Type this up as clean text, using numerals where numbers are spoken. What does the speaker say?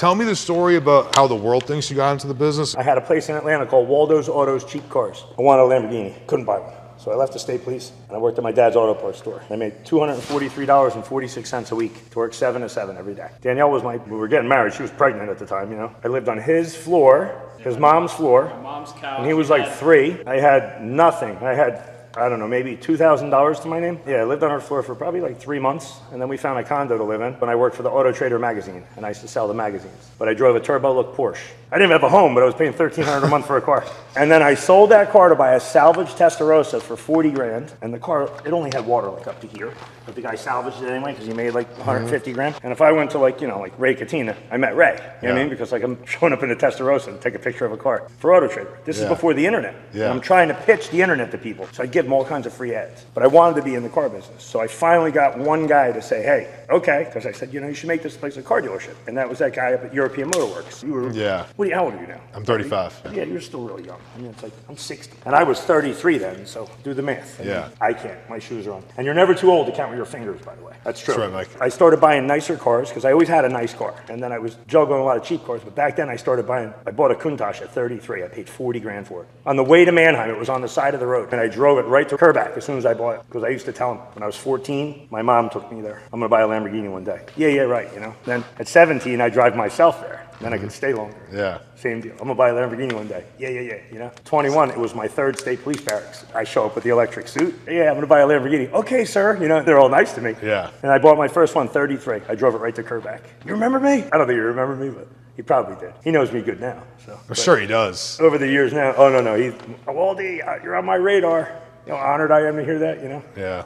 tell me the story about how the world thinks you got into the business. I had a place in Atlanta called Waldo's Autos Cheap Cars. I wanted a Lamborghini, couldn't buy one. So I left the state police and I worked at my dad's auto parts store. I made $243.46 a week to work 7 to 7 every day. Danielle was we were getting married. She was pregnant at the time, you know. I lived on his floor, his mom's floor. Mom's couch. And he was like 3. I had nothing. I had, I don't know, maybe $2,000 to my name. Yeah, I lived on her floor for probably like 3 months. And then we found a condo to live in when I worked for the Auto Trader magazine. And I used to sell the magazines. But I drove a turbo look Porsche. I didn't have a home, but I was paying $1,300 a month for a car. And then I sold that car to buy a salvaged Testarossa for 40 grand. And the car, it only had water like up to here. But the guy salvaged it anyway because he made like 150 grand. And if I went to like, you know, like Ray Katina, I met Ray. You know what I mean? Because like I'm showing up in a Testarossa and take a picture of a car for Auto Trader. This is before the internet. And I'm trying to pitch the internet to people. So I give them all kinds of free ads. But I wanted to be in the car business. So I finally got one guy to say, hey, okay. Because I said, you know, you should make this place a car dealership. And that was that guy up at European Motor Works. You were, how old are you now? I'm 35. Yeah, you're still really young. I mean, it's like, I'm 60. And I was 33 then, so do the math. I mean, I can't. My shoes are on. And you're never too old to count with your fingers, by the way. That's true. That's right, Mike. I started buying nicer cars because I always had a nice car. And then I was juggling a lot of cheap cars. But back then I bought a Countach at 33. I paid 40 grand for it. On the way to Mannheim, it was on the side of the road. And I drove it right to Kerback as soon as I bought it. Because I used to tell him when I was 14, my mom took me there. I'm going to buy a Lamborghini one day. Yeah, right, you know. Then at 17, I drive myself there. Then I could stay longer. Yeah. Same deal. I'm gonna buy a Lamborghini one day. Yeah. You know, 21, it was my 3rd state police barracks. I show up with the electric suit. Yeah, I'm gonna buy a Lamborghini. Okay, sir. You know, they're all nice to me. Yeah. And I bought my first one, 33. I drove it right to Kerback. You remember me? I don't think you remember me, but he probably did. He knows me good now. So. I'm sure he does. Over the years now. Oh no, he's Waldie. You're on my radar. You know, honored I am to hear that. You know. Yeah.